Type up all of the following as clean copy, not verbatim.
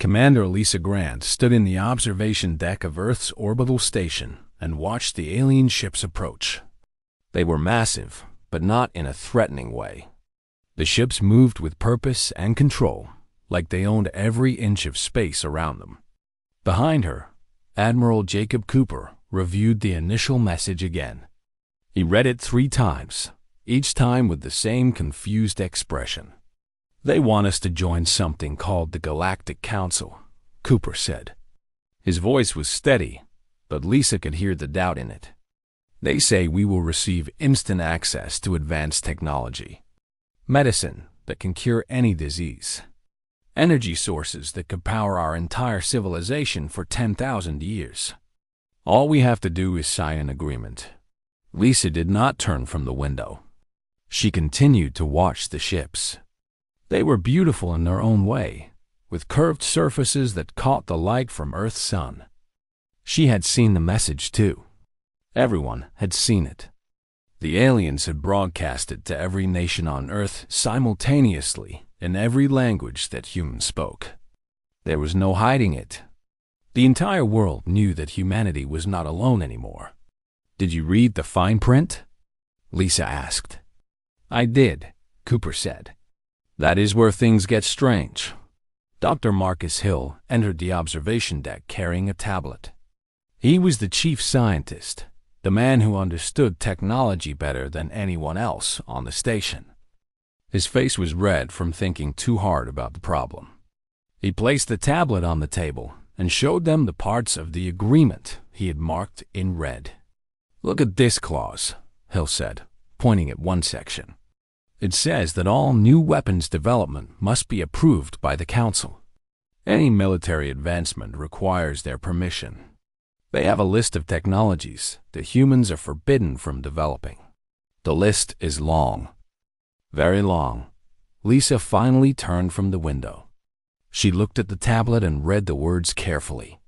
Commander Lisa Grant stood in the observation deck of Earth's orbital station and watched the alien ships approach. They were massive, but not in a threatening way. The ships moved with purpose and control, like they owned every inch of space around them. Behind her, Admiral Jacob Cooper reviewed the initial message again. He read it 3 times, each time with the same confused expression. "They want us to join something called the Galactic Council," Cooper said. His voice was steady, but Lisa could hear the doubt in it. "They say we will receive instant access to advanced technology, medicine that can cure any disease, energy sources that could power our entire civilization for 10,000 years. All we have to do is sign an agreement." Lisa did not turn from the window. She continued to watch the ships. They were beautiful in their own way, with curved surfaces that caught the light from Earth's sun. She had seen the message too. Everyone had seen it. The aliens had broadcast it to every nation on Earth simultaneously in every language that humans spoke. There was no hiding it. The entire world knew that humanity was not alone anymore. "Did you read the fine print?" Lisa asked. "I did," Cooper said. "That is where things get strange." Dr. Marcus Hill entered the observation deck carrying a tablet. He was the chief scientist, the man who understood technology better than anyone else on the station. His face was red from thinking too hard about the problem. He placed the tablet on the table and showed them the parts of the agreement he had marked in red. "Look at this clause," Hill said, pointing at one section. "It says that all new weapons development must be approved by the Council. Any military advancement requires their permission. They have a list of technologies that humans are forbidden from developing. The list is long, very long." Lisa finally turned from the window. She looked at the tablet and read the words carefully.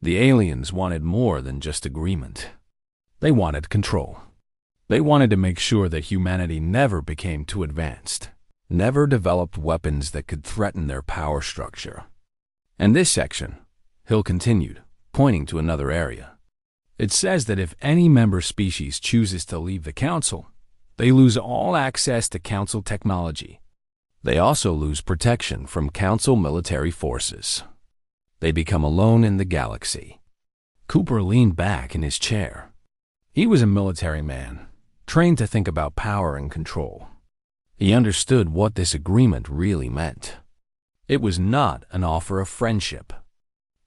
The aliens wanted more than just agreement. They wanted control. They wanted to make sure that humanity never became too advanced, never developed weapons that could threaten their power structure. "And this section," Hill continued, pointing to another area. "It says that if any member species chooses to leave the Council, they lose all access to Council technology. They also lose protection from Council military forces. They become alone in the galaxy." Cooper leaned back in his chair. He was a military man, trained to think about power and control. He understood what this agreement really meant. It was not an offer of friendship.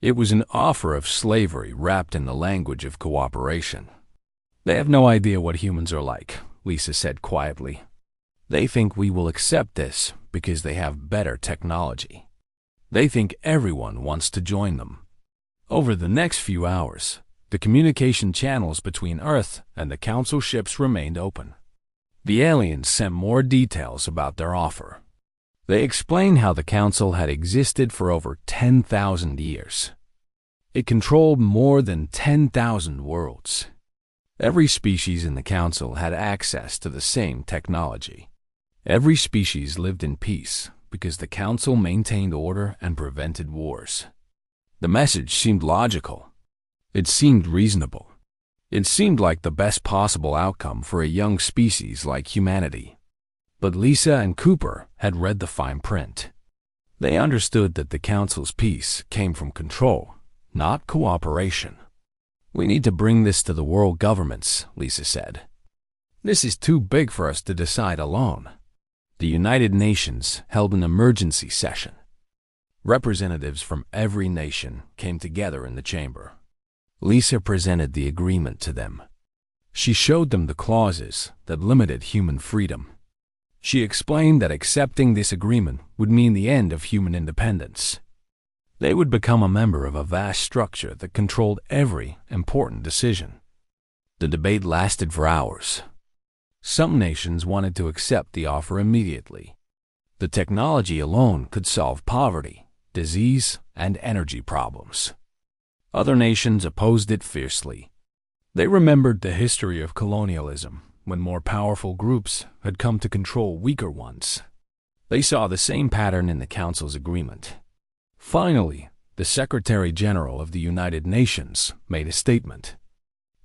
It was an offer of slavery wrapped in the language of cooperation. "They have no idea what humans are like," Lisa said quietly. "They think we will accept this because they have better technology. They think everyone wants to join them." Over the next few hours, the communication channels between Earth and the Council ships remained open. The aliens sent more details about their offer. They explained how the Council had existed for over 10,000 years. It controlled more than 10,000 worlds. Every species in the Council had access to the same technology. Every species lived in peace because the Council maintained order and prevented wars. The message seemed logical. It seemed reasonable. It seemed like the best possible outcome for a young species like humanity. But Lisa and Cooper had read the fine print. They understood that the Council's peace came from control, not cooperation. "We need to bring this to the world governments," Lisa said. "This is too big for us to decide alone." The United Nations held an emergency session. Representatives from every nation came together in the chamber. Lisa presented the agreement to them. She showed them the clauses that limited human freedom. She explained that accepting this agreement would mean the end of human independence. They would become a member of a vast structure that controlled every important decision. The debate lasted for hours. Some nations wanted to accept the offer immediately. The technology alone could solve poverty, disease, and energy problems. Other nations opposed it fiercely. They remembered the history of colonialism, when more powerful groups had come to control weaker ones. They saw the same pattern in the Council's agreement. Finally, the Secretary General of the United Nations made a statement.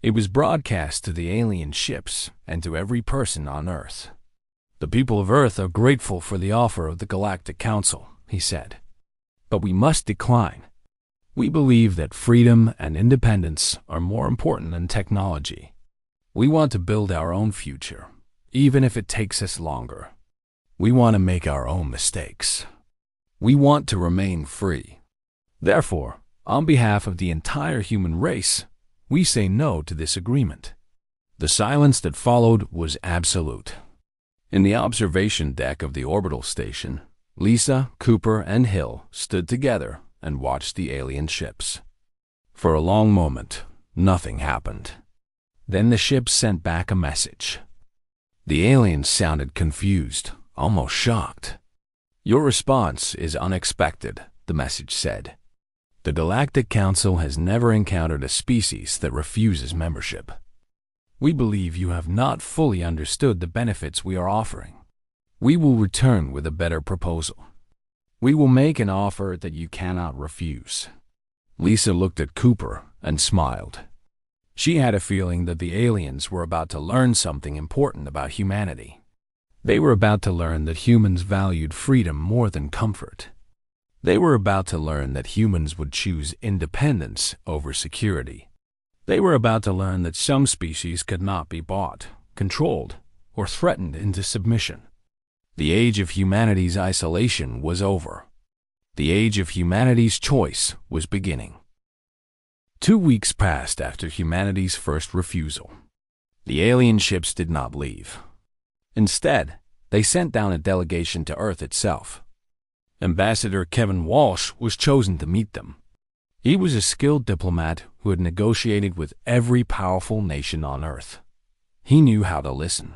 It was broadcast to the alien ships and to every person on Earth. "The people of Earth are grateful for the offer of the Galactic Council," he said. "But we must decline. We believe that freedom and independence are more important than technology. We want to build our own future, even if it takes us longer. We want to make our own mistakes. We want to remain free. Therefore, on behalf of the entire human race, we say no to this agreement." The silence that followed was absolute. In the observation deck of the orbital station, Lisa, Cooper, and Hill stood together and watched the alien ships. For a long moment, nothing happened. Then the ships sent back a message. The aliens sounded confused, almost shocked. "Your response is unexpected," the message said. "The Galactic Council has never encountered a species that refuses membership. We believe you have not fully understood the benefits we are offering. We will return with a better proposal. We will make an offer that you cannot refuse." Lisa looked at Cooper and smiled. She had a feeling that the aliens were about to learn something important about humanity. They were about to learn that humans valued freedom more than comfort. They were about to learn that humans would choose independence over security. They were about to learn that some species could not be bought, controlled, or threatened into submission. The age of humanity's isolation was over. The age of humanity's choice was beginning. 2 weeks passed after humanity's first refusal. The alien ships did not leave. Instead, they sent down a delegation to Earth itself. Ambassador Kevin Walsh was chosen to meet them. He was a skilled diplomat who had negotiated with every powerful nation on Earth. He knew how to listen.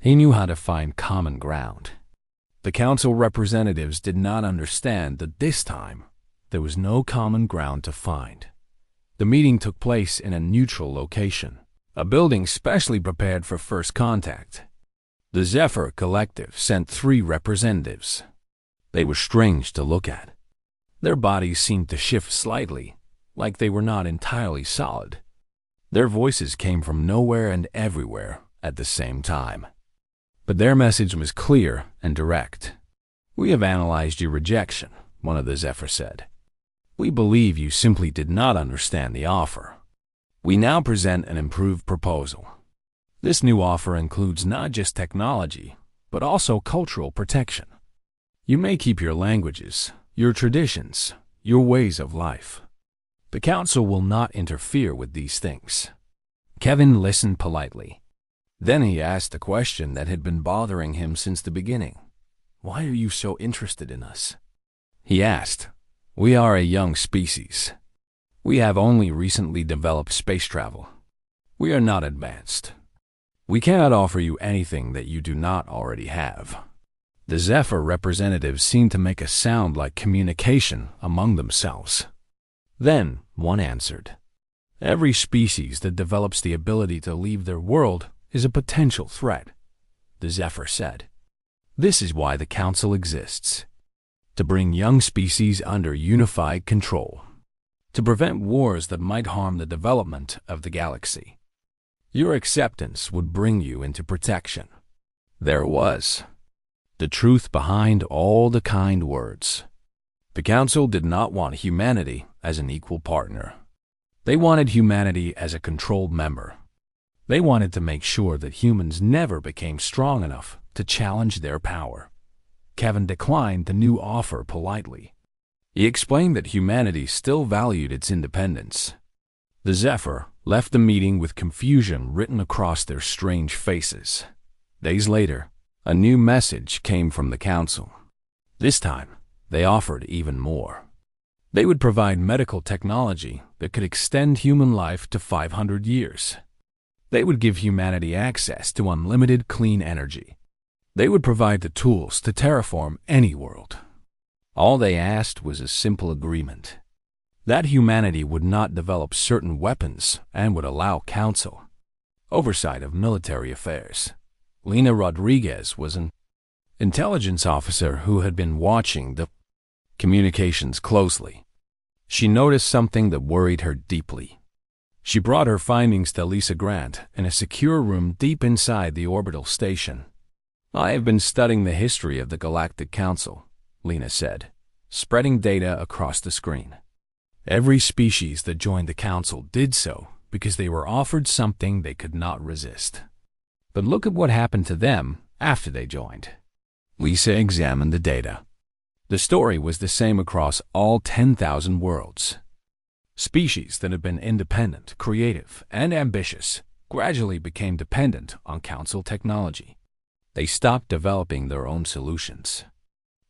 He knew how to find common ground. The council representatives did not understand that this time there was no common ground to find. The meeting took place in a neutral location, a building specially prepared for first contact. The Zephyr Collective sent 3 representatives. They were strange to look at. Their bodies seemed to shift slightly, like they were not entirely solid. Their voices came from nowhere and everywhere at the same time. But their message was clear and direct. "We have analyzed your rejection," one of the Zephyr said. "We believe you simply did not understand the offer. We now present an improved proposal. This new offer includes not just technology, but also cultural protection. You may keep your languages, your traditions, your ways of life. The Council will not interfere with these things." Kevin listened politely. Then he asked a question that had been bothering him since the beginning. "Why are you so interested in us?" He asked. "We are a young species. We have only recently developed space travel. We are not advanced. We cannot offer you anything that you do not already have." The Zephyr representatives seemed to make a sound like communication among themselves. Then one answered. "Every species that develops the ability to leave their world is a potential threat," the Zephyr said. "This is why the Council exists. To bring young species under unified control. To prevent wars that might harm the development of the galaxy. Your acceptance would bring you into protection." There was the truth behind all the kind words. The Council did not want humanity as an equal partner. They wanted humanity as a controlled member. They wanted to make sure that humans never became strong enough to challenge their power. Kevin declined the new offer politely. He explained that humanity still valued its independence. The Zephyr left the meeting with confusion written across their strange faces. Days later, a new message came from the Council. This time, they offered even more. They would provide medical technology that could extend human life to 500 years. They would give humanity access to unlimited clean energy. They would provide the tools to terraform any world. All they asked was a simple agreement. That humanity would not develop certain weapons and would allow Council oversight of military affairs. Lena Rodriguez was an intelligence officer who had been watching the communications closely. She noticed something that worried her deeply. She brought her findings to Lisa Grant in a secure room deep inside the orbital station. "I have been studying the history of the Galactic Council," Lena said, spreading data across the screen. Every species that joined the Council did so because they were offered something they could not resist. But look at what happened to them after they joined. Lisa examined the data. The story was the same across all 10,000 worlds. Species that had been independent, creative, and ambitious gradually became dependent on Council technology. They stopped developing their own solutions.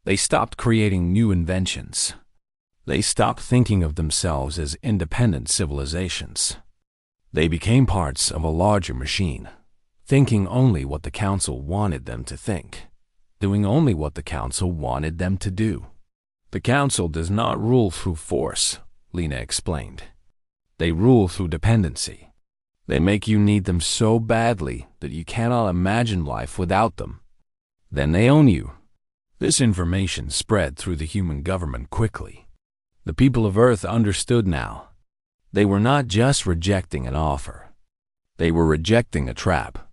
They stopped creating new inventions. They stopped thinking of themselves as independent civilizations. They became parts of a larger machine, thinking only what the Council wanted them to think, doing only what the Council wanted them to do. "The Council does not rule through force," Lena explained. "They rule through dependency. They make you need them so badly that you cannot imagine life without them. Then they own you." This information spread through the human government quickly. The people of Earth understood now. They were not just rejecting an offer. They were rejecting a trap.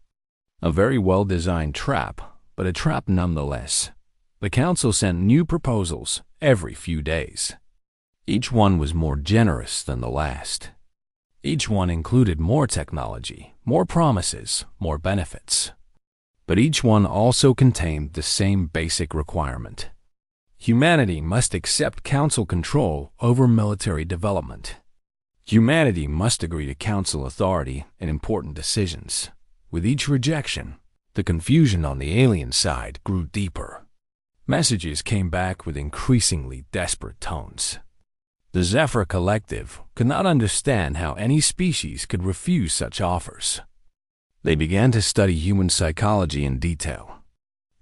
A very well-designed trap, but a trap nonetheless. The Council sent new proposals every few days. Each one was more generous than the last. Each one included more technology, more promises, more benefits. But each one also contained the same basic requirement. Humanity must accept Council control over military development. Humanity must agree to Council authority in important decisions. With each rejection, the confusion on the alien side grew deeper. Messages came back with increasingly desperate tones. The Zephyr Collective could not understand how any species could refuse such offers. They began to study human psychology in detail.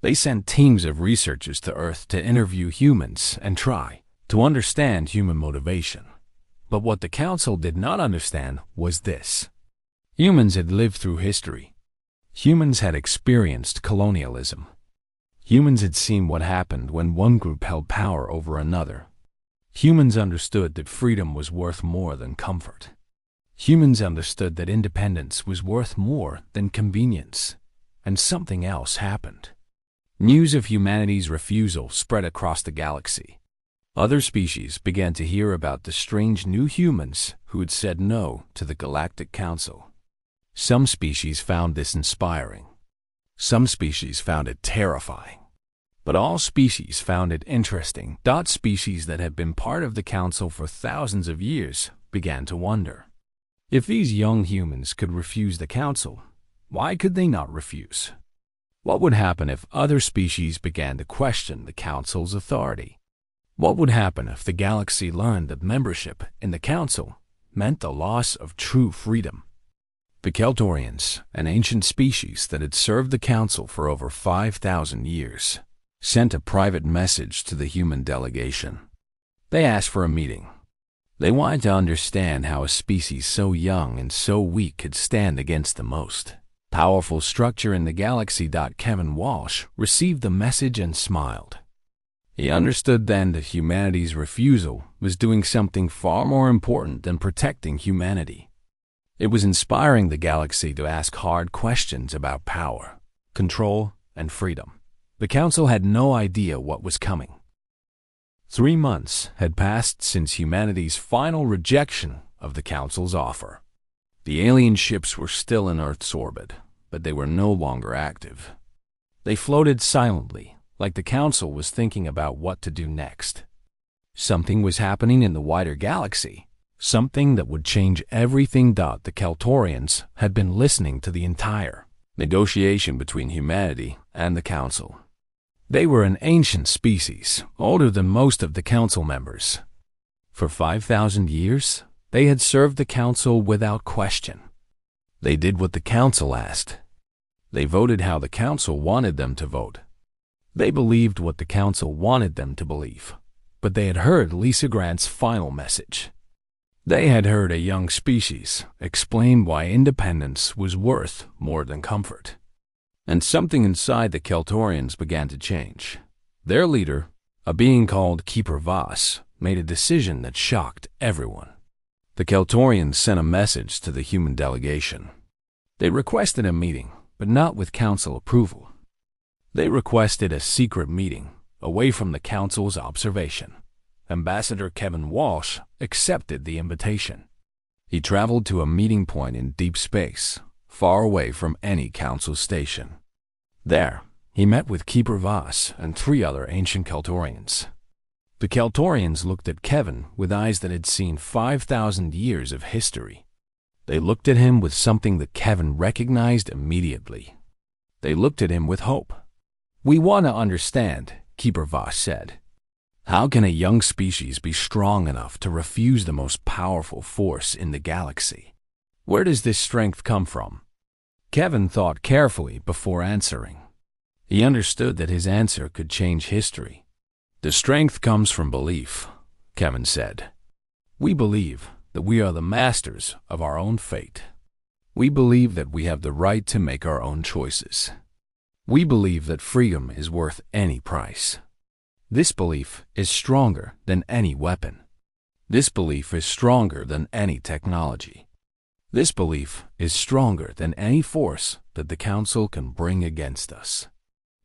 They sent teams of researchers to Earth to interview humans and try to understand human motivation. But what the Council did not understand was this. Humans had lived through history. Humans had experienced colonialism. Humans had seen what happened when one group held power over another. Humans understood that freedom was worth more than comfort. Humans understood that independence was worth more than convenience. And something else happened. News of humanity's refusal spread across the galaxy. Other species began to hear about the strange new humans who had said no to the Galactic Council. Some species found this inspiring. Some species found it terrifying. But all species found it interesting. Species that had been part of the Council for thousands of years began to wonder. If these young humans could refuse the Council, why could they not refuse? What would happen if other species began to question the Council's authority? What would happen if the galaxy learned that membership in the Council meant the loss of true freedom? The Keltorians, an ancient species that had served the Council for over 5,000 years, sent a private message to the human delegation. They asked for a meeting. They wanted to understand how a species so young and so weak could stand against the most powerful structure in the galaxy. Kevin Walsh received the message and smiled. He understood then that humanity's refusal was doing something far more important than protecting humanity. It was inspiring the galaxy to ask hard questions about power, control, and freedom. The Council had no idea what was coming. 3 months had passed since humanity's final rejection of the Council's offer. The alien ships were still in Earth's orbit, but they were no longer active. They floated silently, like the Council was thinking about what to do next. Something was happening in the wider galaxy, something that would change everything. The Keltorians had been listening to the entire negotiation between humanity and the Council. They were an ancient species, older than most of the Council members. For 5,000 years, they had served the Council without question. They did what the Council asked. They voted how the Council wanted them to vote. They believed what the Council wanted them to believe. But they had heard Lisa Grant's final message. They had heard a young species explain why independence was worth more than comfort. And something inside the Keltorians began to change. Their leader, A being called Keeper Voss made a decision that shocked everyone. The Keltorians sent a message to the human delegation. They requested a meeting, but not with council approval. They requested a secret meeting, away from the council's observation. Ambassador Kevin Walsh accepted the invitation. He traveled to a meeting point in deep space, far away from any council station. There, he met with Keeper Voss and 3 other ancient Keltorians. The Keltorians looked at Kevin with eyes that had seen 5,000 years of history. They looked at him with something that Kevin recognized immediately. They looked at him with hope. "We want to understand," Keeper Voss said. "How can a young species be strong enough to refuse the most powerful force in the galaxy? Where does this strength come from?" Kevin thought carefully before answering. He understood that his answer could change history. "The strength comes from belief," Kevin said. "We believe that we are the masters of our own fate. We believe that we have the right to make our own choices. We believe that freedom is worth any price. This belief is stronger than any weapon. This belief is stronger than any technology. This belief is stronger than any force that the Council can bring against us."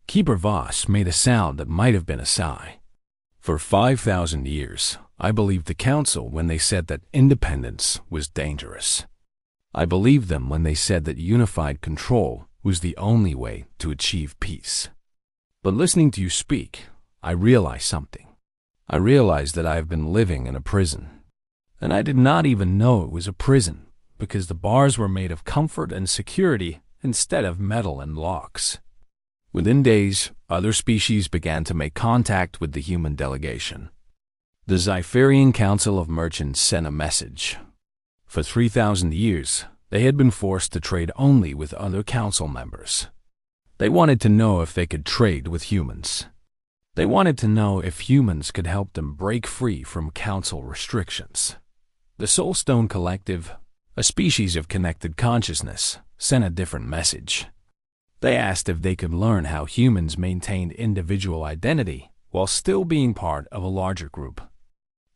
Keeper Voss made a sound that might have been a sigh. "For 5,000 years, I believed the Council when they said that independence was dangerous. I believed them when they said that unified control was the only way to achieve peace. But listening to you speak, I realized something. I realized that I have been living in a prison. And I did not even know it was a prison, because the bars were made of comfort and security instead of metal and locks." Within days, other species began to make contact with the human delegation. The Zypherian Council of Merchants sent a message. For 3,000 years, they had been forced to trade only with other council members. They wanted to know if they could trade with humans. They wanted to know if humans could help them break free from council restrictions. The Soulstone Collective, a species of connected consciousness, sent a different message. They asked if they could learn how humans maintained individual identity while still being part of a larger group.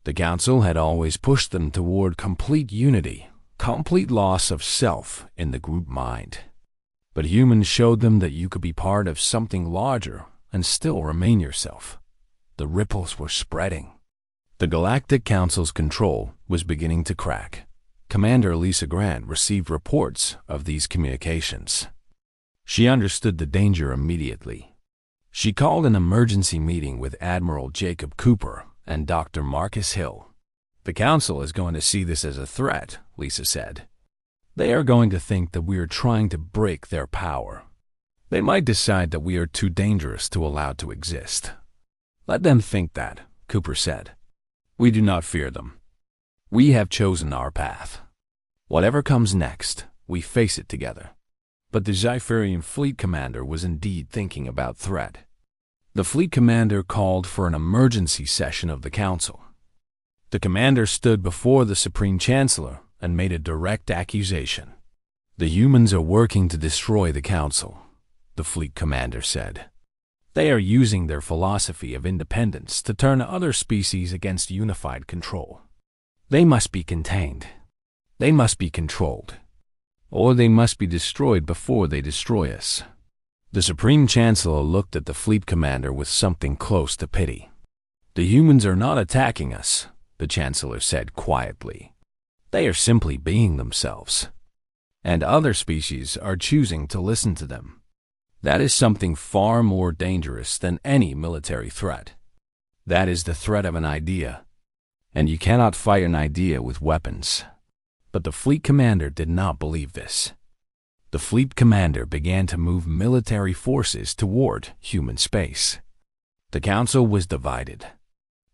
The Council had always pushed them toward complete unity, complete loss of self in the group mind. But humans showed them that you could be part of something larger and still remain yourself. The ripples were spreading. The Galactic Council's control was beginning to crack. Commander Lisa Grant received reports of these communications. She understood the danger immediately. She called an emergency meeting with Admiral Jacob Cooper and Dr. Marcus Hill. "The Council is going to see this as a threat," Lisa said. "They are going to think that we are trying to break their power. They might decide that we are too dangerous to allow to exist." "Let them think that," Cooper said. "We do not fear them. We have chosen our path. Whatever comes next, we face it together." But the Zypherian fleet commander was indeed thinking about threat. The fleet commander called for an emergency session of the Council. The commander stood before the Supreme Chancellor and made a direct accusation. "The humans are working to destroy the Council," the fleet commander said. "They are using their philosophy of independence to turn other species against unified control. They must be contained. They must be controlled. Or they must be destroyed before they destroy us." The Supreme Chancellor looked at the fleet commander with something close to pity. "The humans are not attacking us," the Chancellor said quietly. "They are simply being themselves. And other species are choosing to listen to them. That is something far more dangerous than any military threat. That is the threat of an idea. And you cannot fight an idea with weapons." But the fleet commander did not believe this. The fleet commander began to move military forces toward human space. The Council was divided.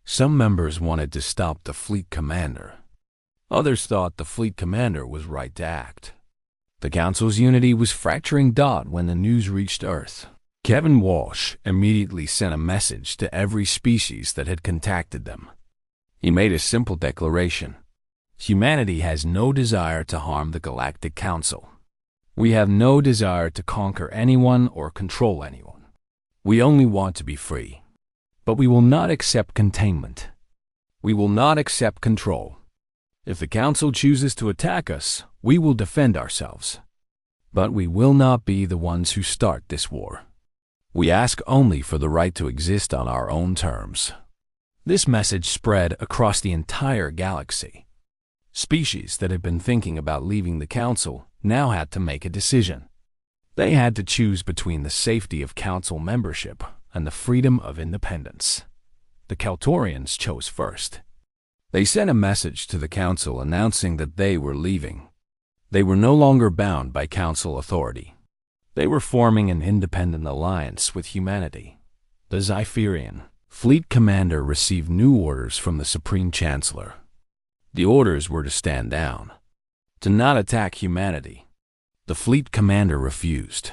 Some members wanted to stop the fleet commander. Others thought the fleet commander was right to act. The Council's unity was fracturing when the news reached Earth. Kevin Walsh immediately sent a message to every species that had contacted them. He made a simple declaration. "Humanity has no desire to harm the Galactic Council. We have no desire to conquer anyone or control anyone. We only want to be free. But we will not accept containment. We will not accept control. If the Council chooses to attack us, we will defend ourselves. But we will not be the ones who start this war. We ask only for the right to exist on our own terms. This message spread across the entire galaxy. Species that had been thinking about leaving the Council now had to make a decision. They had to choose between the safety of Council membership and the freedom of independence. The Kaltorians chose first. They sent a message to the Council announcing that they were leaving. They were no longer bound by Council authority. They were forming an independent alliance with humanity. The Zypherian Fleet Commander received new orders from the Supreme Chancellor. The orders were to stand down, to not attack humanity. The Fleet Commander refused.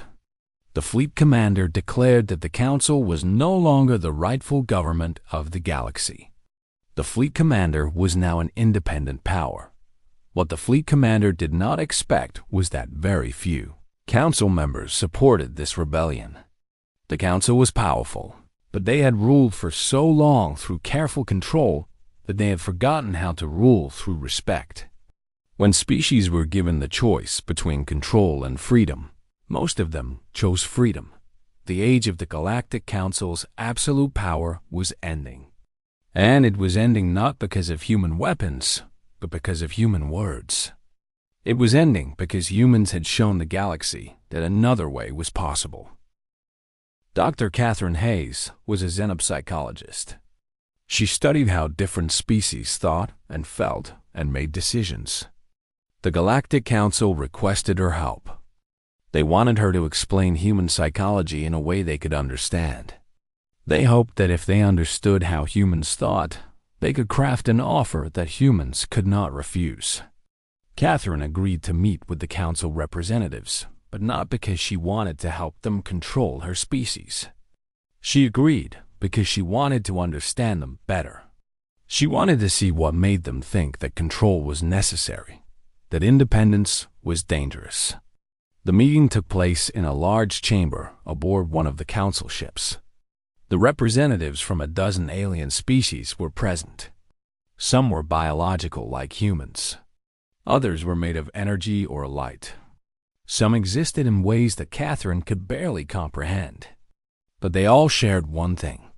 The Fleet Commander declared that the Council was no longer the rightful government of the galaxy. The Fleet Commander was now an independent power. What the Fleet Commander did not expect was that very few Council members supported this rebellion. The Council was powerful, but they had ruled for so long through careful control that they had forgotten how to rule through respect. When species were given the choice between control and freedom, most of them chose freedom. The age of the Galactic Council's absolute power was ending. And it was ending not because of human weapons, but because of human words. It was ending because humans had shown the galaxy that another way was possible. Dr. Catherine Hayes was a xenopsychologist. She studied how different species thought and felt and made decisions. The Galactic Council requested her help. They wanted her to explain human psychology in a way they could understand. They hoped that if they understood how humans thought, they could craft an offer that humans could not refuse. Catherine agreed to meet with the Council representatives, but not because she wanted to help them control her species. She agreed because she wanted to understand them better. She wanted to see what made them think that control was necessary, that independence was dangerous. The meeting took place in a large chamber aboard one of the Council ships. The representatives from a dozen alien species were present. Some were biological like humans. Others were made of energy or light. Some existed in ways that Catherine could barely comprehend. But they all shared one thing.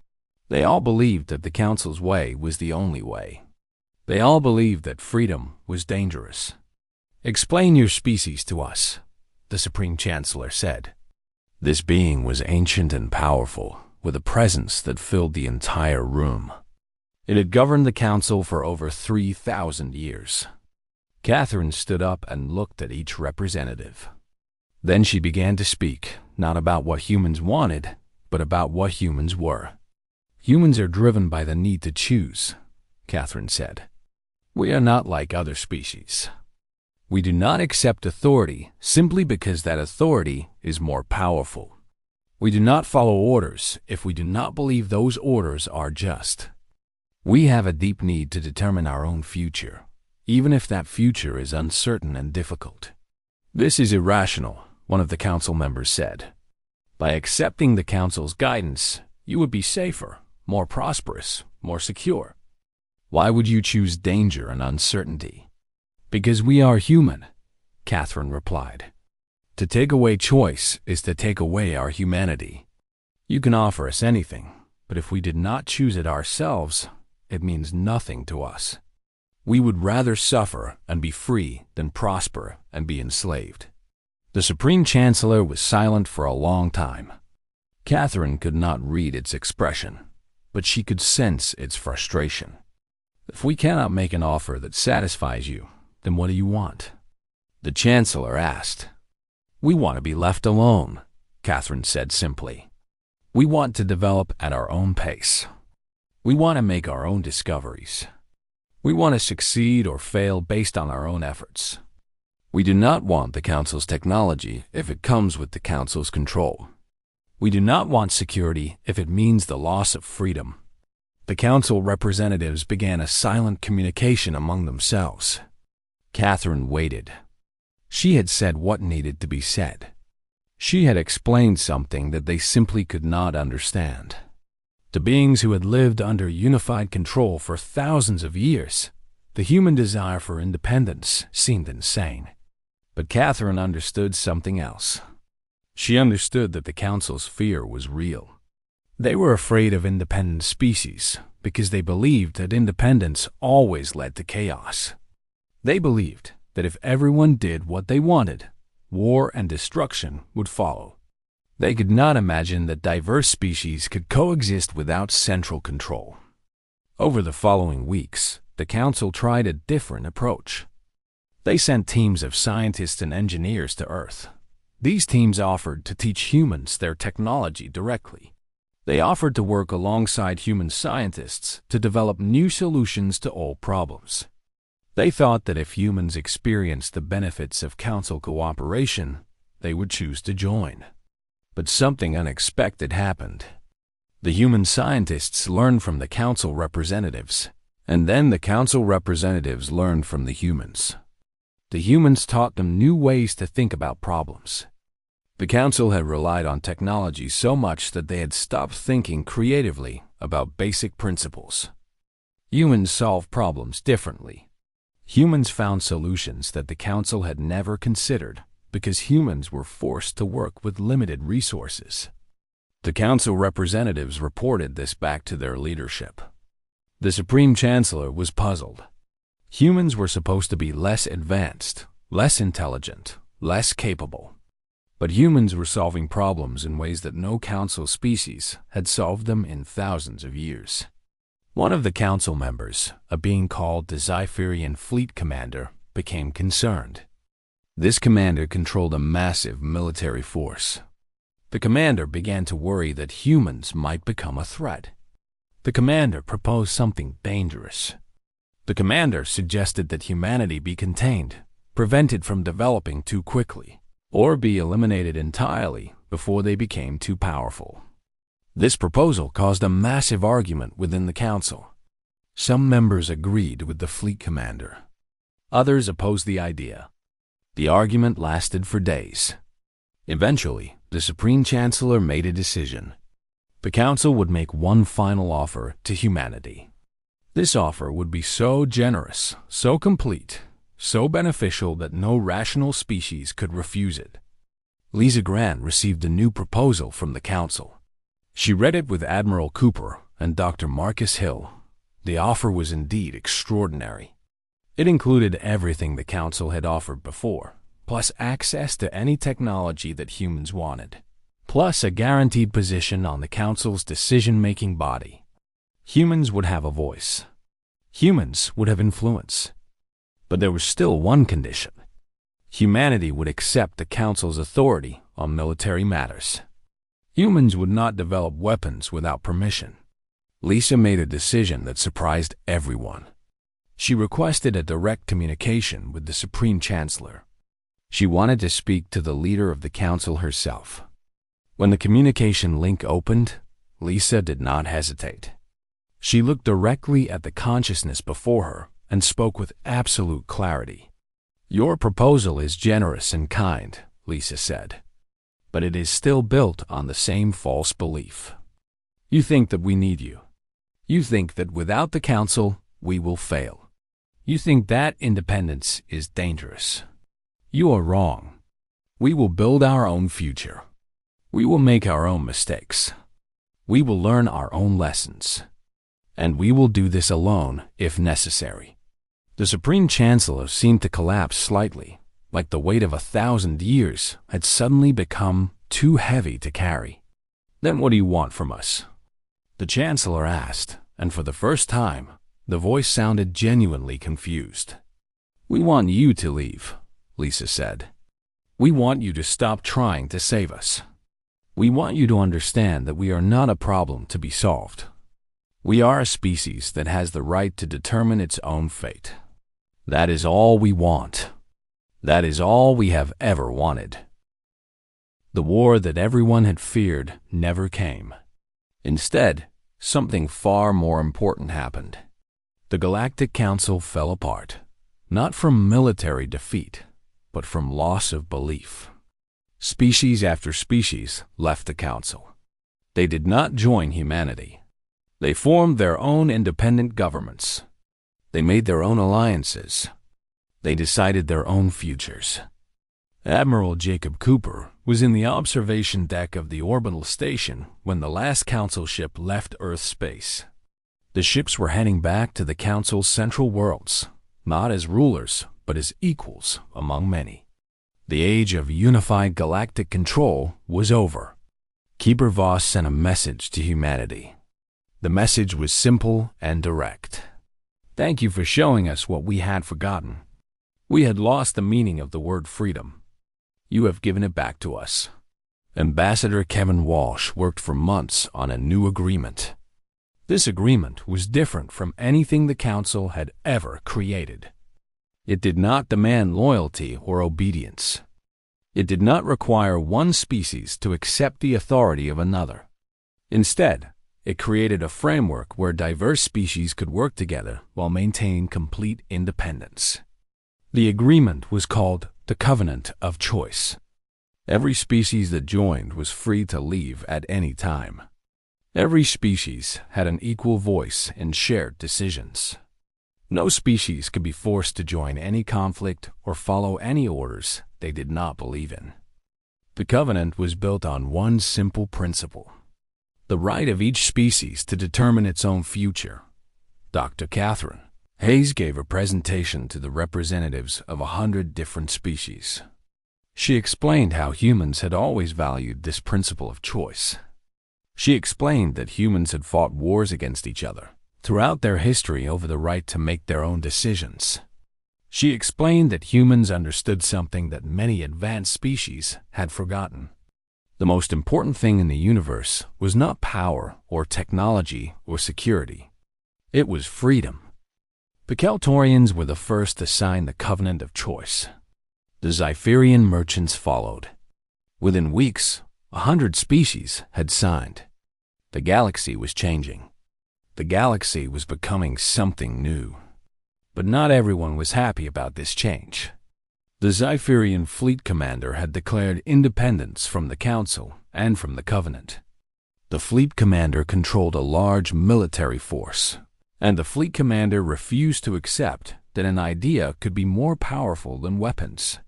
They all believed that the Council's way was the only way. They all believed that freedom was dangerous. "Explain your species to us," the Supreme Chancellor said. This being was ancient and powerful, with a presence that filled the entire room. It had governed the Council for over 3,000 years. Catherine stood up and looked at each representative. Then she began to speak, not about what humans wanted, but about what humans were. "Humans are driven by the need to choose," Catherine said. "We are not like other species. We do not accept authority simply because that authority is more powerful. We do not follow orders if we do not believe those orders are just. We have a deep need to determine our own future, even if that future is uncertain and difficult." "This is irrational," one of the Council members said. "By accepting the Council's guidance, you would be safer, more prosperous, more secure. Why would you choose danger and uncertainty?" "Because we are human," Catherine replied. "To take away choice is to take away our humanity. You can offer us anything, but if we did not choose it ourselves, it means nothing to us. We would rather suffer and be free than prosper and be enslaved." The Supreme Chancellor was silent for a long time. Catherine could not read its expression, but she could sense its frustration. "If we cannot make an offer that satisfies you, then what do you want?" the Chancellor asked. "We want to be left alone," Catherine said simply. "We want to develop at our own pace. We want to make our own discoveries. We want to succeed or fail based on our own efforts. We do not want the Council's technology if it comes with the Council's control. We do not want security if it means the loss of freedom." The Council representatives began a silent communication among themselves. Catherine waited. She had said what needed to be said. She had explained something that they simply could not understand. To beings who had lived under unified control for thousands of years, the human desire for independence seemed insane. But Catherine understood something else. She understood that the Council's fear was real. They were afraid of independent species because they believed that independence always led to chaos. They believed that if everyone did what they wanted, war and destruction would follow. They could not imagine that diverse species could coexist without central control. Over the following weeks, the Council tried a different approach. They sent teams of scientists and engineers to Earth. These teams offered to teach humans their technology directly. They offered to work alongside human scientists to develop new solutions to old problems. They thought that if humans experienced the benefits of Council cooperation, they would choose to join. But something unexpected happened. The human scientists learned from the Council representatives, and then the Council representatives learned from the humans. The humans taught them new ways to think about problems. The Council had relied on technology so much that they had stopped thinking creatively about basic principles. Humans solve problems differently. Humans found solutions that the Council had never considered because humans were forced to work with limited resources. The Council representatives reported this back to their leadership. The Supreme Chancellor was puzzled. Humans were supposed to be less advanced, less intelligent, less capable. But humans were solving problems in ways that no Council species had solved them in thousands of years. One of the Council members, a being called the Zypherian Fleet Commander, became concerned. This commander controlled a massive military force. The commander began to worry that humans might become a threat. The commander proposed something dangerous. The commander suggested that humanity be contained, prevented from developing too quickly, or be eliminated entirely before they became too powerful. This proposal caused a massive argument within the Council. Some members agreed with the fleet commander. Others opposed the idea. The argument lasted for days. Eventually, the Supreme Chancellor made a decision. The Council would make one final offer to humanity. This offer would be so generous, so complete, so beneficial that no rational species could refuse it. Lisa Grant received a new proposal from the Council. She read it with Admiral Cooper and Dr. Marcus Hill. The offer was indeed extraordinary. It included everything the Council had offered before, plus access to any technology that humans wanted, plus a guaranteed position on the Council's decision-making body. Humans would have a voice. Humans would have influence. But there was still one condition. Humanity would accept the Council's authority on military matters. Humans would not develop weapons without permission. Lisa made a decision that surprised everyone. She requested a direct communication with the Supreme Chancellor. She wanted to speak to the leader of the Council herself. When the communication link opened, Lisa did not hesitate. She looked directly at the consciousness before her and spoke with absolute clarity. "Your proposal is generous and kind," Lisa said, "but it is still built on the same false belief. You think that we need you. You think that without the Council, we will fail. You think that independence is dangerous. You are wrong. We will build our own future. We will make our own mistakes. We will learn our own lessons. And we will do this alone if necessary." The Supreme Chancellor seemed to collapse slightly, like the weight of 1,000 years had suddenly become too heavy to carry. "Then what do you want from us?" the Chancellor asked, and for the first time, the voice sounded genuinely confused. "We want you to leave," Lisa said. "We want you to stop trying to save us. We want you to understand that we are not a problem to be solved. We are a species that has the right to determine its own fate. That is all we want. That is all we have ever wanted." The war that everyone had feared never came. Instead, something far more important happened. The Galactic Council fell apart, not from military defeat, but from loss of belief. Species after species left the Council. They did not join humanity. They formed their own independent governments. They made their own alliances. They decided their own futures. Admiral Jacob Cooper was in the observation deck of the orbital station when the last Council ship left Earth space. The ships were heading back to the Council's central worlds, not as rulers, but as equals among many. The age of unified galactic control was over. Keeper Voss sent a message to humanity. The message was simple and direct. Thank you for showing us what we had forgotten. We had lost the meaning of the word freedom. You have given it back to us. Ambassador Kevin Walsh worked for months on a new agreement. This agreement was different from anything the Council had ever created. It did not demand loyalty or obedience. It did not require one species to accept the authority of another. Instead, it created a framework where diverse species could work together while maintaining complete independence. The agreement was called the Covenant of Choice. Every species that joined was free to leave at any time. Every species had an equal voice in shared decisions. No species could be forced to join any conflict or follow any orders they did not believe in. The covenant was built on one simple principle: the right of each species to determine its own future. Dr. Catherine Hayes gave a presentation to the representatives of 100 different species. She explained how humans had always valued this principle of choice. She explained that humans had fought wars against each other throughout their history over the right to make their own decisions. She explained that humans understood something that many advanced species had forgotten. The most important thing in the universe was not power or technology or security. It was freedom. The Kaltorians were the first to sign the Covenant of Choice. The Zypherian merchants followed. Within weeks, 100 species had signed. The galaxy was changing. The galaxy was becoming something new. But not everyone was happy about this change. The Zypherian fleet commander had declared independence from the Council and from the Covenant. The fleet commander controlled a large military force, and the fleet commander refused to accept that an idea could be more powerful than weapons.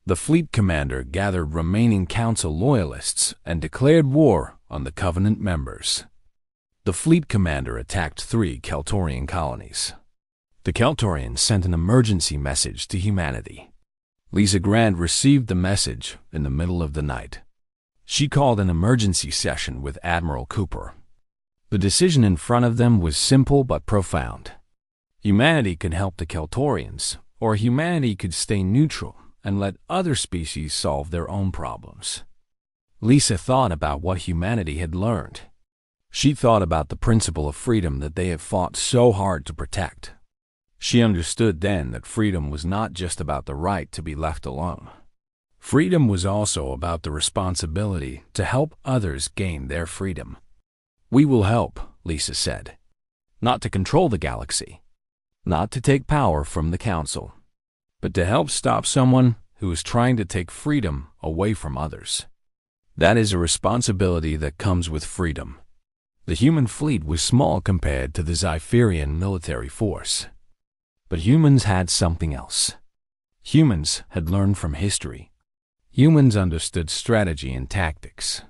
The fleet commander gathered remaining Council loyalists and declared war on the Covenant members. The fleet commander attacked 3 Kaltorian colonies. The Kaltorians sent an emergency message to humanity. Lisa Grant received the message in the middle of the night. She called an emergency session with Admiral Cooper. The decision in front of them was simple but profound. Humanity could help the Kaltorians, or humanity could stay neutral and let other species solve their own problems. Lisa thought about what humanity had learned. She thought about the principle of freedom that they had fought so hard to protect. She understood then that freedom was not just about the right to be left alone. Freedom was also about the responsibility to help others gain their freedom. We will help, Lisa said. Not to control the galaxy, not to take power from the Council, but to help stop someone who is trying to take freedom away from others. That is a responsibility that comes with freedom. The human fleet was small compared to the Zypherian military force. But humans had something else. Humans had learned from history. Humans understood strategy and tactics.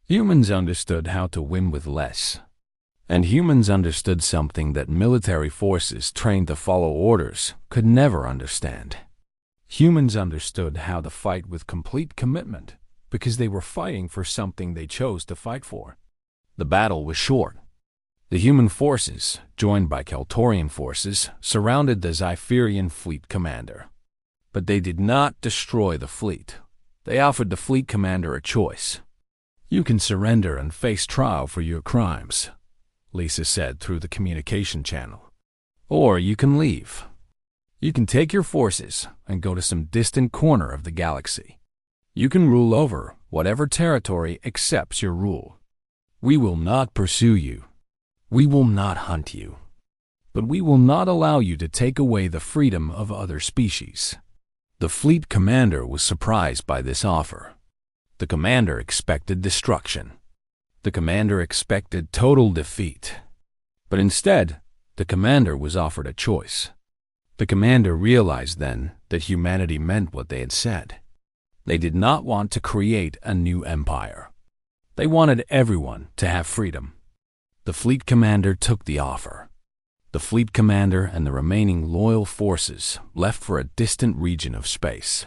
Humans understood how to win with less. And humans understood something that military forces trained to follow orders could never understand. Humans understood how to fight with complete commitment because they were fighting for something they chose to fight for. The battle was short. The human forces, joined by Kaltorian forces, surrounded the Zypherian fleet commander. But they did not destroy the fleet. They offered the fleet commander a choice. You can surrender and face trial for your crimes, Lisa said through the communication channel. Or you can leave. You can take your forces and go to some distant corner of the galaxy. You can rule over whatever territory accepts your rule. We will not pursue you. We will not hunt you. But we will not allow you to take away the freedom of other species. The fleet commander was surprised by this offer. The commander expected destruction. The commander expected total defeat. But instead, the commander was offered a choice. The commander realized then that humanity meant what they had said. They did not want to create a new empire. They wanted everyone to have freedom. The fleet commander took the offer. The fleet commander and the remaining loyal forces left for a distant region of space.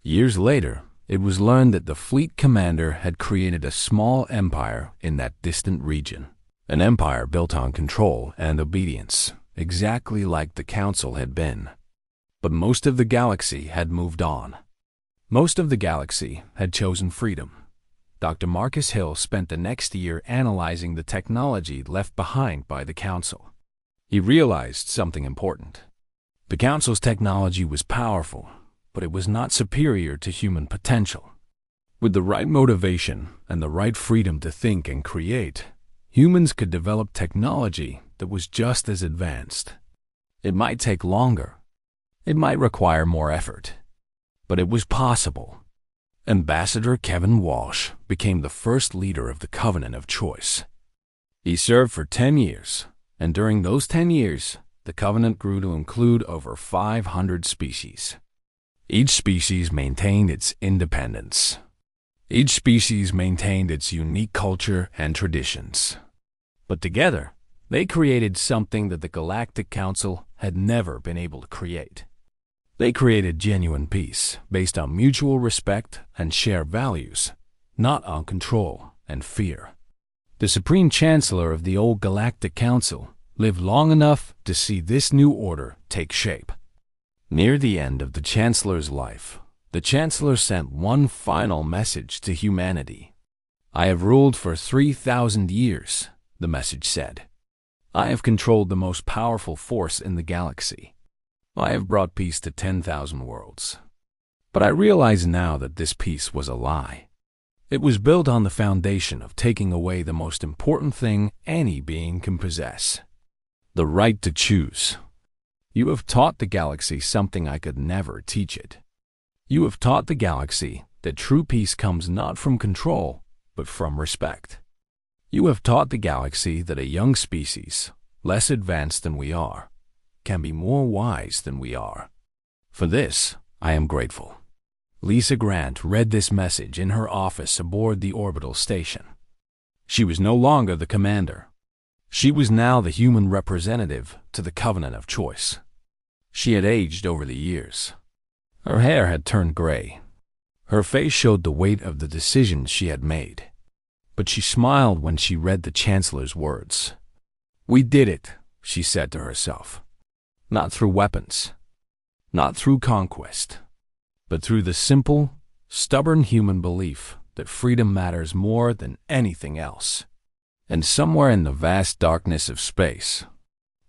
Years later, it was learned that the fleet commander had created a small empire in that distant region. An empire built on control and obedience, exactly like the Council had been. But most of the galaxy had moved on. Most of the galaxy had chosen freedom. Dr. Marcus Hill spent the next year analyzing the technology left behind by the Council. He realized something important. The Council's technology was powerful, but it was not superior to human potential. With the right motivation and the right freedom to think and create, humans could develop technology that was just as advanced. It might take longer. It might require more effort. But it was possible. Ambassador Kevin Walsh became the first leader of the Covenant of Choice. He served for 10 years, and during those 10 years, the Covenant grew to include over 500 species. Each species maintained its independence. Each species maintained its unique culture and traditions. But together, they created something that the Galactic Council had never been able to create. They created genuine peace based on mutual respect and shared values, not on control and fear. The Supreme Chancellor of the old Galactic Council lived long enough to see this new order take shape. Near the end of the Chancellor's life, the Chancellor sent one final message to humanity. "I have ruled for 3,000 years," the message said. "I have controlled the most powerful force in the galaxy. I have brought peace to 10,000 worlds. But I realize now that this peace was a lie. It was built on the foundation of taking away the most important thing any being can possess: the right to choose. You have taught the galaxy something I could never teach it. You have taught the galaxy that true peace comes not from control, but from respect. You have taught the galaxy that a young species, less advanced than we are, can be more wise than we are. For this, I am grateful." Lisa Grant read this message in her office aboard the orbital station. She was no longer the commander. She was now the human representative to the Covenant of Choice. She had aged over the years. Her hair had turned gray. Her face showed the weight of the decisions she had made. But she smiled when she read the Chancellor's words. "We did it," she said to herself. "Not through weapons, not through conquest, but through the simple, stubborn human belief that freedom matters more than anything else." And somewhere in the vast darkness of space,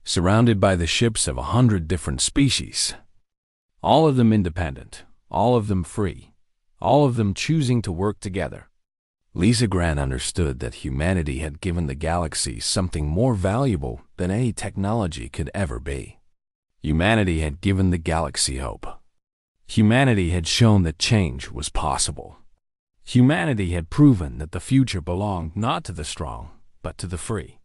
surrounded by the ships of 100 different species, all of them independent, all of them free, all of them choosing to work together, Lisa Grant understood that humanity had given the galaxy something more valuable than any technology could ever be. Humanity had given the galaxy hope. Humanity had shown that change was possible. Humanity had proven that the future belonged not to the strong, but to the free.